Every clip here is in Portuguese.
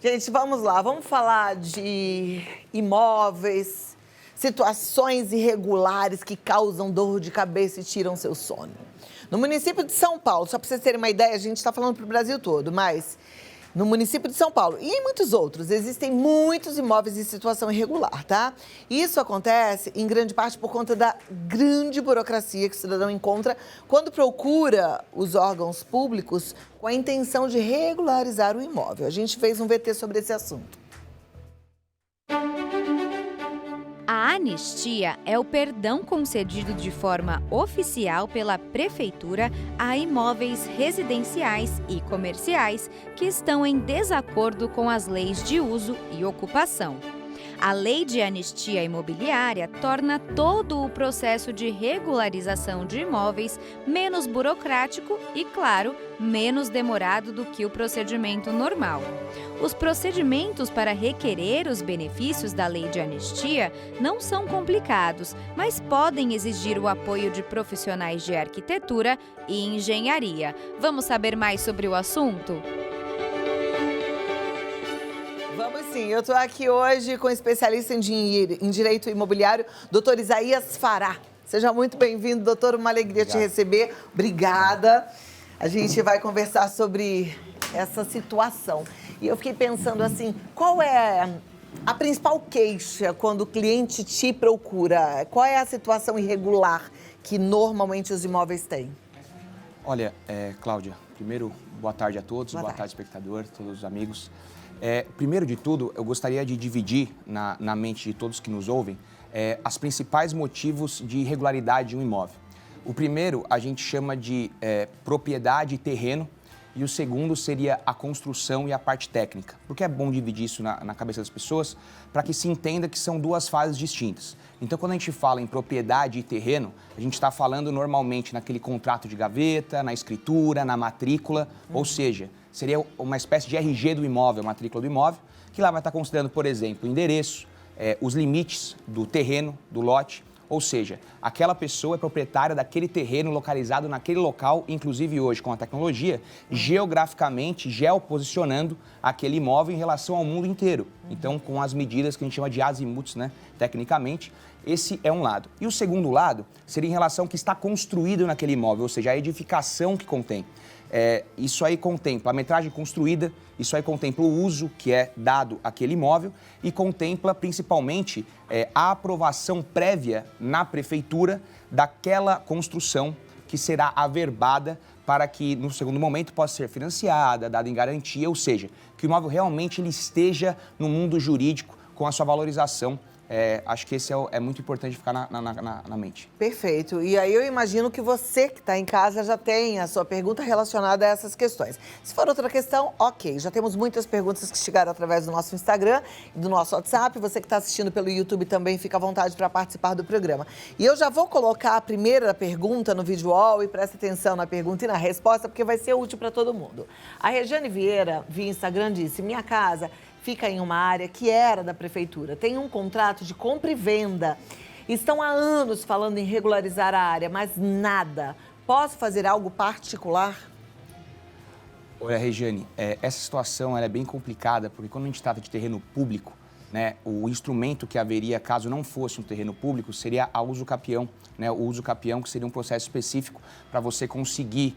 Gente, vamos lá. Vamos falar de imóveis, situações irregulares que causam dor de cabeça e tiram seu sono. No município de São Paulo, só para vocês terem uma ideia, a gente está falando para o Brasil todo, mas no município de São Paulo e em muitos outros, existem muitos imóveis em situação irregular, tá? Isso acontece, em grande parte, por conta da grande burocracia que o cidadão encontra quando procura os órgãos públicos com a intenção de regularizar o imóvel. A gente fez um VT sobre esse assunto. A anistia é o perdão concedido de forma oficial pela Prefeitura a imóveis residenciais e comerciais que estão em desacordo com as leis de uso e ocupação. A Lei de Anistia Imobiliária torna todo o processo de regularização de imóveis menos burocrático e, claro, menos demorado do que o procedimento normal. Os procedimentos para requerer os benefícios da Lei de Anistia não são complicados, mas podem exigir o apoio de profissionais de arquitetura e engenharia. Vamos saber mais sobre o assunto? Vamos sim, eu estou aqui hoje com o especialista em direito imobiliário, doutor Isaías Fará. Seja muito bem-vindo, doutor, uma alegria te receber. Obrigada. A gente vai conversar sobre essa situação. E eu fiquei pensando assim, qual é a principal queixa quando o cliente te procura? Qual é a situação irregular que normalmente os imóveis têm? Olha, Cláudia, primeiro, boa tarde a todos, boa tarde, espectador, todos os amigos. Primeiro de tudo, eu gostaria de dividir na mente de todos que nos ouvem os principais motivos de irregularidade de um imóvel. O primeiro a gente chama de propriedade e terreno, e o segundo seria a construção e a parte técnica. Porque é bom dividir isso na cabeça das pessoas para que se entenda que são duas fases distintas. Então, quando a gente fala em propriedade e terreno, a gente está falando normalmente naquele contrato de gaveta, na escritura, na matrícula, ou seja, seria uma espécie de RG do imóvel, matrícula do imóvel, que lá vai estar considerando, por exemplo, o endereço, os limites do terreno, do lote, ou seja, aquela pessoa é proprietária daquele terreno localizado naquele local, inclusive hoje com a tecnologia, geograficamente, geoposicionando aquele imóvel em relação ao mundo inteiro. Então, com as medidas que a gente chama de azimuts, né, tecnicamente, esse é um lado. E o segundo lado seria em relação ao que está construído naquele imóvel, ou seja, a edificação que contém. Isso aí contempla a metragem construída, isso aí contempla o uso que é dado àquele imóvel e contempla principalmente a aprovação prévia na prefeitura daquela construção que será averbada para que no segundo momento possa ser financiada, dada em garantia, ou seja, que o imóvel realmente ele esteja no mundo jurídico com a sua valorização. Acho que esse é muito importante ficar na mente. Perfeito. E aí eu imagino que você que está em casa já tem a sua pergunta relacionada a essas questões. Se for outra questão, ok. Já temos muitas perguntas que chegaram através do nosso Instagram e do nosso WhatsApp. Você que está assistindo pelo YouTube também fica à vontade para participar do programa. E eu já vou colocar a primeira pergunta no vídeo wall e presta atenção na pergunta e na resposta, porque vai ser útil para todo mundo. A Regiane Vieira, via Instagram, disse: minha casa fica em uma área que era da prefeitura. Tem um contrato de compra e venda. Estão há anos falando em regularizar a área, mas nada. Posso fazer algo particular? Olha, Regiane, essa situação ela é bem complicada, porque quando a gente trata de terreno público, né, o instrumento que haveria, caso não fosse um terreno público, seria a uso capião, né, o uso capião, que seria um processo específico para você conseguir,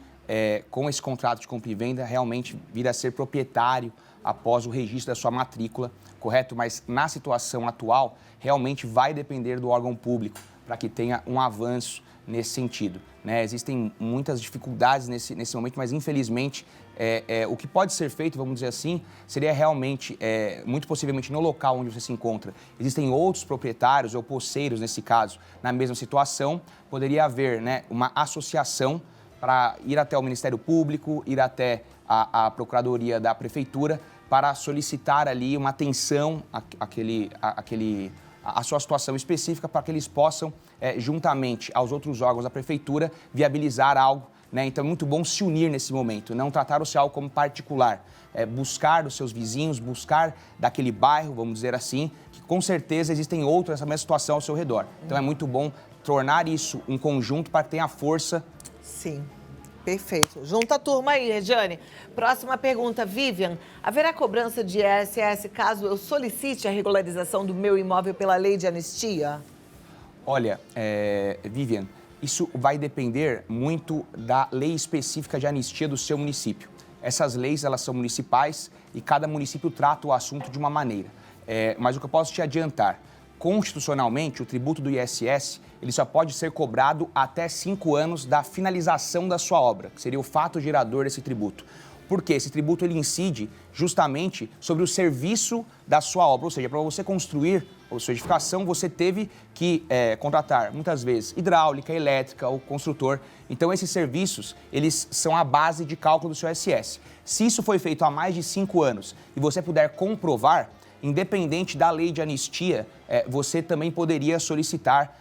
com esse contrato de compra e venda, realmente vir a ser proprietário após o registro da sua matrícula, correto? Mas na situação atual, realmente vai depender do órgão público para que tenha um avanço nesse sentido, né? Existem muitas dificuldades nesse momento, mas infelizmente o que pode ser feito, vamos dizer assim, seria realmente, muito possivelmente no local onde você se encontra, existem outros proprietários ou posseiros, nesse caso, na mesma situação, poderia haver, né, uma associação para ir até o Ministério Público, ir até a Procuradoria da Prefeitura para solicitar ali uma atenção à sua situação específica para que eles possam, juntamente aos outros órgãos da Prefeitura, viabilizar algo, né? Então é muito bom se unir nesse momento, não tratar o seu algo como particular, buscar dos seus vizinhos, buscar daquele bairro, vamos dizer assim, que com certeza existem outros nessa mesma situação ao seu redor. Então é muito bom tornar isso um conjunto para que tenha força. Sim. Perfeito. Junta a turma aí, Regiane. Próxima pergunta, Vivian. Haverá cobrança de ISS caso eu solicite a regularização do meu imóvel pela lei de anistia? Olha, Vivian, isso vai depender muito da lei específica de anistia do seu município. Essas leis, elas são municipais e cada município trata o assunto de uma maneira. Mas o que eu posso te adiantar, constitucionalmente, o tributo do ISS, ele só pode ser cobrado até 5 anos da finalização da sua obra, que seria o fato gerador desse tributo. Porque esse tributo ele incide justamente sobre o serviço da sua obra, ou seja, para você construir a sua edificação, você teve que contratar, muitas vezes, hidráulica, elétrica ou construtor. Então, esses serviços, eles são a base de cálculo do seu ISS. Se isso foi feito há mais de 5 anos e você puder comprovar, independente da lei de anistia, você também poderia solicitar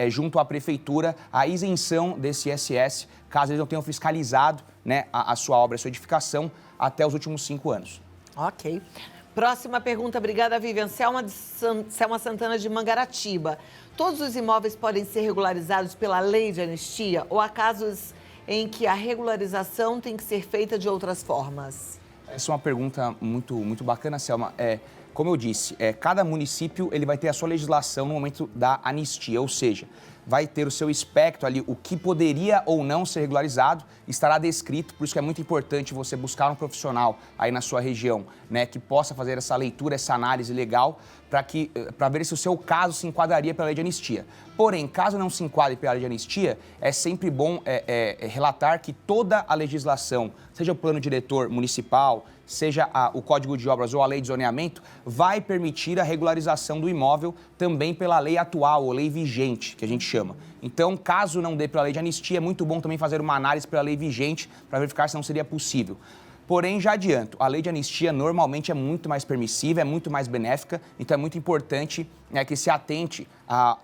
junto à prefeitura a isenção desse ISS, caso eles não tenham fiscalizado, né, a sua obra, a sua edificação, até os últimos 5 anos. Ok. Próxima pergunta, obrigada, Vivian. Selma Santana de Mangaratiba. Todos os imóveis podem ser regularizados pela lei de anistia ou há casos em que a regularização tem que ser feita de outras formas? Essa é uma pergunta muito bacana, Selma. Como eu disse, cada município ele vai ter a sua legislação no momento da anistia, ou seja, vai ter o seu espectro ali, o que poderia ou não ser regularizado, estará descrito, por isso que é muito importante você buscar um profissional aí na sua região, né, que possa fazer essa leitura, essa análise legal, para ver se o seu caso se enquadraria pela lei de anistia. Porém, caso não se enquadre pela lei de anistia, é sempre bom relatar que toda a legislação, seja o plano diretor municipal, seja o Código de Obras ou a Lei de Zoneamento, vai permitir a regularização do imóvel também pela lei atual, ou lei vigente, que a gente chama. Então, caso não dê pela lei de anistia, é muito bom também fazer uma análise pela lei vigente para verificar se não seria possível. Porém, já adianto, a lei de anistia normalmente é muito mais permissiva, é muito mais benéfica, então é muito importante que se atente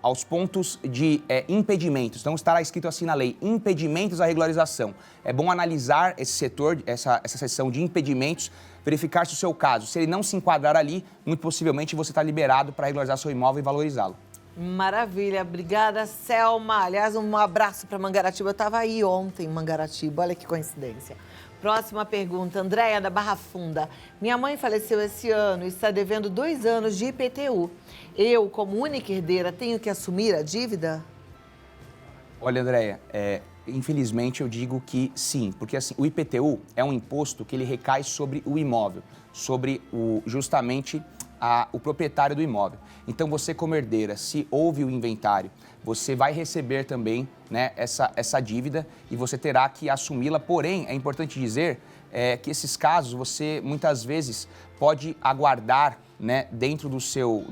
aos pontos de impedimentos. Então, estará escrito assim na lei, impedimentos à regularização. É bom analisar esse setor, essa seção de impedimentos, verificar se o seu caso, se ele não se enquadrar ali, muito possivelmente você está liberado para regularizar seu imóvel e valorizá-lo. Maravilha, obrigada, Selma. Aliás, um abraço para Mangaratiba. Eu estava aí ontem em Mangaratiba, olha que coincidência. Próxima pergunta, Andréia, da Barra Funda. Minha mãe faleceu esse ano e está devendo 2 anos de IPTU. Eu, como única herdeira, tenho que assumir a dívida? Olha, Andréia, infelizmente eu digo que sim, porque assim, o IPTU é um imposto que ele recai sobre o imóvel, sobre justamente o proprietário do imóvel. Então, você como herdeira, se houve o inventário, você vai receber também, né, essa dívida e você terá que assumi-la. Porém, é importante dizer que esses casos você muitas vezes pode aguardar, né, dentro do seu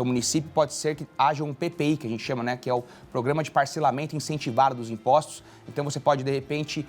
município, pode ser que haja um PPI, que a gente chama, né, que é o Programa de Parcelamento Incentivado dos Impostos. Então, você pode, de repente,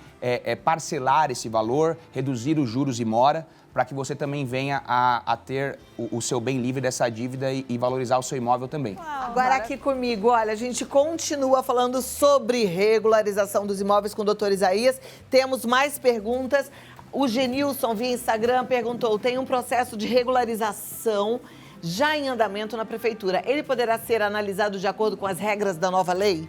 parcelar esse valor, reduzir os juros e mora, para que você também venha a ter o seu bem livre dessa dívida e valorizar o seu imóvel também. Agora aqui comigo, olha, a gente continua falando sobre regularização dos imóveis com o doutor Isaías. Temos mais perguntas. O Genilson, via Instagram, perguntou, tem um processo de regularização já em andamento na prefeitura. Ele poderá ser analisado de acordo com as regras da nova lei?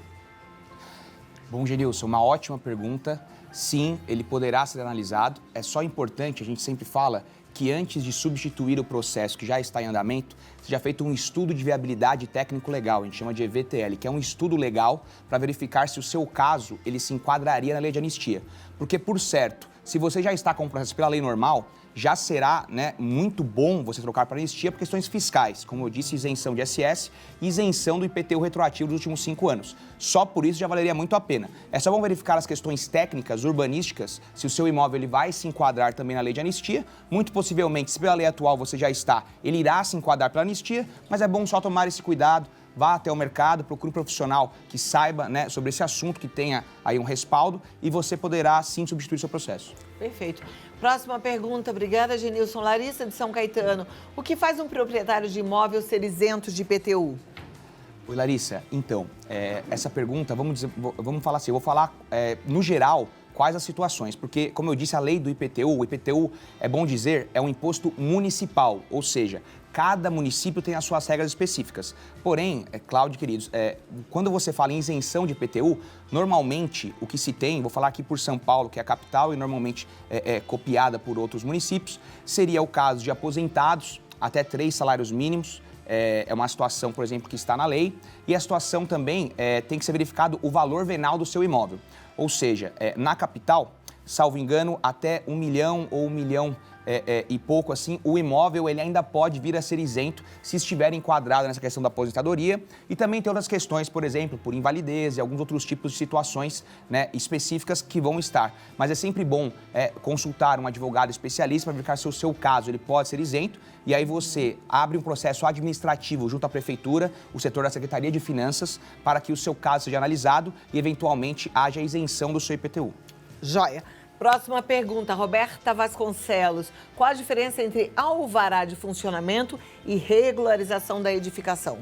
Bom, Genilson, uma ótima pergunta. Sim, ele poderá ser analisado. É só importante, a gente sempre fala, que antes de substituir o processo que já está em andamento, seja feito um estudo de viabilidade técnico-legal, a gente chama de EVTL, que é um estudo legal para verificar se o seu caso ele se enquadraria na lei de anistia. Porque, por certo, se você já está com o processo pela lei normal, já será, né, muito bom você trocar para anistia por questões fiscais. Como eu disse, isenção de ISS e isenção do IPTU retroativo dos últimos 5 anos. Só por isso já valeria muito a pena. É só bom verificar as questões técnicas, urbanísticas, se o seu imóvel ele vai se enquadrar também na lei de anistia. Muito possivelmente, se pela lei atual você já está, ele irá se enquadrar pela anistia, mas é bom só tomar esse cuidado. Vá até o mercado, procure um profissional que saiba, né, sobre esse assunto, que tenha aí um respaldo e você poderá sim substituir seu processo. Perfeito. Próxima pergunta, obrigada, Genilson. Larissa, de São Caetano. O que faz um proprietário de imóvel ser isento de IPTU? Oi, Larissa. Então, essa pergunta, vamos falar assim, eu vou falar no geral quais as situações, porque, como eu disse, a lei do IPTU, o IPTU, é bom dizer, é um imposto municipal, ou seja, cada município tem as suas regras específicas. Porém, Cláudio, queridos, quando você fala em isenção de IPTU, normalmente o que se tem, vou falar aqui por São Paulo, que é a capital e normalmente é copiada por outros municípios, seria o caso de aposentados até 3 salários mínimos. É uma situação, por exemplo, que está na lei. E a situação também tem que ser verificado o valor venal do seu imóvel. Ou seja, na capital, salvo engano, até 1 milhão ou 1 milhão e pouco assim, o imóvel ele ainda pode vir a ser isento se estiver enquadrado nessa questão da aposentadoria. E também tem outras questões, por exemplo, por invalidez e alguns outros tipos de situações, né, específicas que vão estar. Mas é sempre bom consultar um advogado especialista para verificar se o seu caso ele pode ser isento. E aí você abre um processo administrativo junto à prefeitura, o setor da Secretaria de Finanças, para que o seu caso seja analisado e eventualmente haja isenção do seu IPTU. Joia. Próxima pergunta, Roberta Vasconcelos. Qual a diferença entre alvará de funcionamento e regularização da edificação?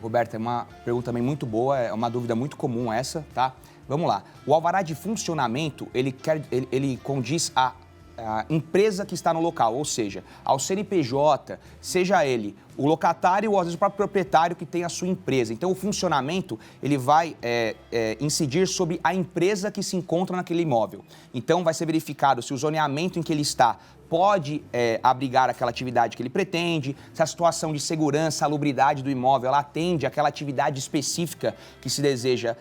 Roberta, é uma pergunta também muito boa, é uma dúvida muito comum essa, tá? Vamos lá. O alvará de funcionamento, ele condiz a empresa que está no local, ou seja, ao CNPJ, seja ele o locatário ou às vezes o próprio proprietário que tem a sua empresa. Então, o funcionamento, ele vai incidir sobre a empresa que se encontra naquele imóvel. Então, vai ser verificado se o zoneamento em que ele está pode abrigar aquela atividade que ele pretende, se a situação de segurança, salubridade do imóvel, ela atende àquela atividade específica que se deseja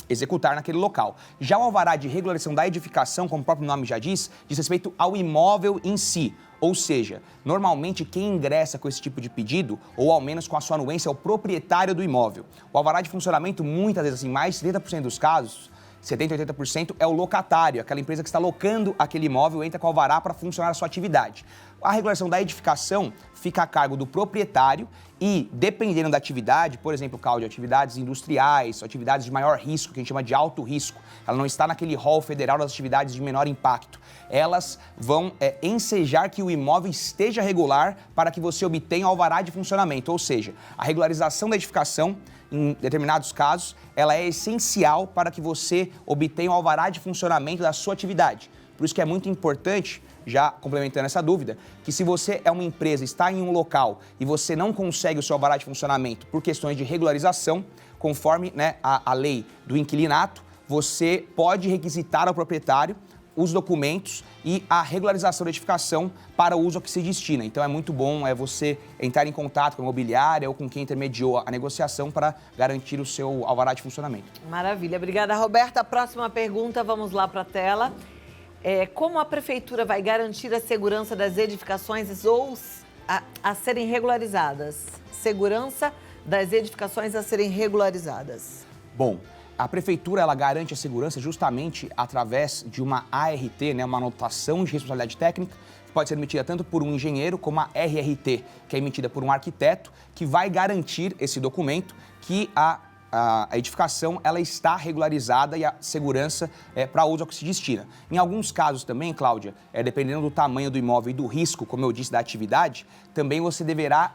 executar naquele local. Já o alvará de regularização da edificação, como o próprio nome já diz respeito ao imóvel em si. Ou seja, normalmente quem ingressa com esse tipo de pedido, ou ao menos com a sua anuência, é o proprietário do imóvel. O alvará de funcionamento, muitas vezes, assim, mais de 70% dos casos, 70% a 80% é o locatário, aquela empresa que está locando aquele imóvel, entra com o alvará para funcionar a sua atividade. A regulação da edificação fica a cargo do proprietário e, dependendo da atividade, por exemplo, Cláudio, atividades industriais, atividades de maior risco, que a gente chama de alto risco, ela não está naquele rol federal das atividades de menor impacto. Elas vão ensejar que o imóvel esteja regular para que você obtenha o alvará de funcionamento, ou seja, a regularização da edificação, em determinados casos, ela é essencial para que você obtenha o alvará de funcionamento da sua atividade. Por isso que é muito importante, já complementando essa dúvida, que se você é uma empresa, está em um local e você não consegue o seu alvará de funcionamento por questões de regularização, conforme a lei do inquilinato, você pode requisitar ao proprietário os documentos e a regularização da edificação para o uso a que se destina. Então é muito bom você entrar em contato com a imobiliária ou com quem intermediou a negociação para garantir o seu alvará de funcionamento. Maravilha. Obrigada, Roberta. A próxima pergunta, vamos lá para a tela. Como a prefeitura vai garantir a segurança das edificações ou a serem regularizadas? Segurança das edificações a serem regularizadas. Bom, a prefeitura ela garante a segurança justamente através de uma ART, uma anotação de responsabilidade técnica, que pode ser emitida tanto por um engenheiro como a RRT, que é emitida por um arquiteto, que vai garantir esse documento que a edificação ela está regularizada e a segurança para uso ao que se destina. Em alguns casos também, Cláudia, dependendo do tamanho do imóvel e do risco, como eu disse, da atividade, também você deverá,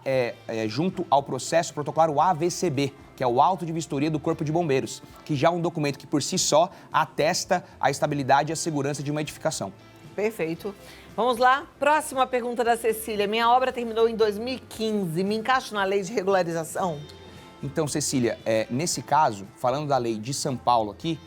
junto ao processo, protocolar o AVCB, que é o Auto de Vistoria do Corpo de Bombeiros, que já é um documento que por si só atesta a estabilidade e a segurança de uma edificação. Perfeito. Vamos lá, próxima pergunta da Cecília. Minha obra terminou em 2015, me encaixo na lei de regularização? Então, Cecília, nesse caso, falando da lei de São Paulo aqui,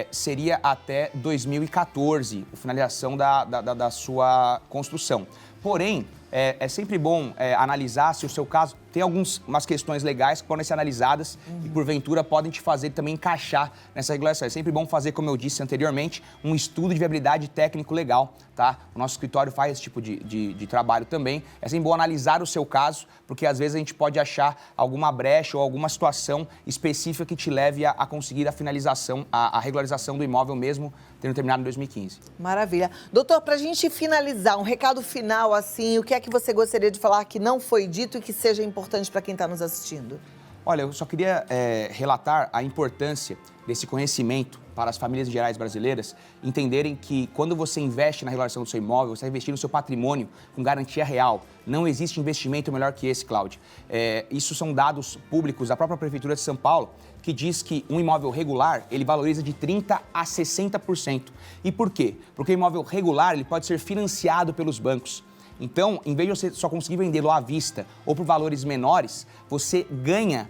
seria até 2014 a finalização da sua construção. Porém, é sempre bom analisar se o seu caso tem algumas questões legais que podem ser analisadas e, porventura, podem te fazer também encaixar nessa regulação. É sempre bom fazer, como eu disse anteriormente, um estudo de viabilidade técnico-legal, tá? O nosso escritório faz esse tipo de trabalho também. É sempre bom analisar o seu caso, porque às vezes a gente pode achar alguma brecha ou alguma situação específica que te leve a conseguir a finalização, a regularização do imóvel mesmo tendo terminado em 2015. Maravilha. Doutor, para a gente finalizar, um recado final, assim, o que é que você gostaria de falar que não foi dito e que seja importante para quem está nos assistindo? Olha, eu só queria relatar a importância desse conhecimento para as famílias gerais brasileiras entenderem que quando você investe na regulação do seu imóvel, você está investindo no seu patrimônio com garantia real. Não existe investimento melhor que esse, Cláudia. Isso são dados públicos da própria Prefeitura de São Paulo, que diz que um imóvel regular, ele valoriza de 30% a 60%. E por quê? Porque o imóvel regular, ele pode ser financiado pelos bancos. Então, em vez de você só conseguir vendê-lo à vista ou por valores menores, você ganha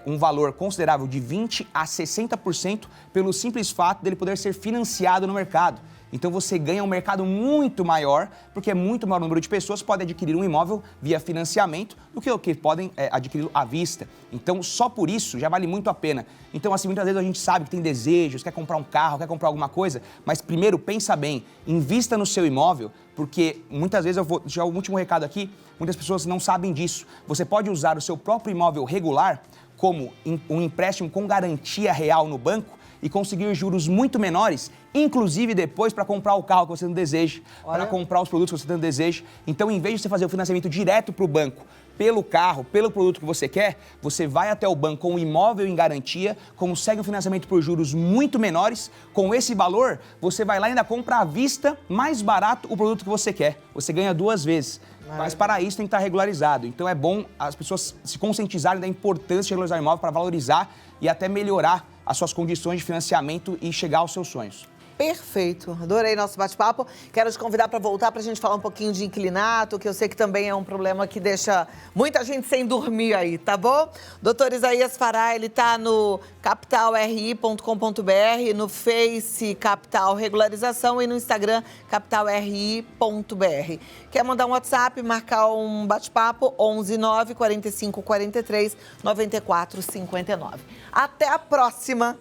um valor considerável de 20% a 60% pelo simples fato dele poder ser financiado no mercado. Então você ganha um mercado muito maior, porque é muito maior número de pessoas que podem adquirir um imóvel via financiamento do que o que podem adquiri-lo à vista. Então só por isso já vale muito a pena. Então assim, muitas vezes a gente sabe que tem desejos, quer comprar um carro, quer comprar alguma coisa, mas primeiro pensa bem, invista no seu imóvel, porque muitas vezes, eu vou deixar o último recado aqui, muitas pessoas não sabem disso. Você pode usar o seu próprio imóvel regular como um empréstimo com garantia real no banco e conseguir juros muito menores, inclusive depois para comprar o carro que você não deseja, para comprar os produtos que você não deseja. Então, em vez de você fazer o financiamento direto para o banco, pelo carro, pelo produto que você quer, você vai até o banco com o imóvel em garantia, consegue um financiamento por juros muito menores. Com esse valor, você vai lá e ainda compra à vista, mais barato, o produto que você quer. Você ganha 2 vezes. Mas para isso tem que estar regularizado. Então é bom as pessoas se conscientizarem da importância de regularizar o imóvel para valorizar e até melhorar as suas condições de financiamento e chegar aos seus sonhos. Perfeito, adorei nosso bate-papo. Quero te convidar para voltar para a gente falar um pouquinho de inquilinato, que eu sei que também é um problema que deixa muita gente sem dormir aí, tá bom? Doutor Isaías Fará, ele tá no capitalri.com.br, no Face Capital Regularização e no Instagram capitalri.br. Quer mandar um WhatsApp, marcar um bate-papo? 11 9 45 43 94 59. Até a próxima.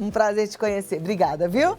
Um prazer te conhecer. Obrigada, viu?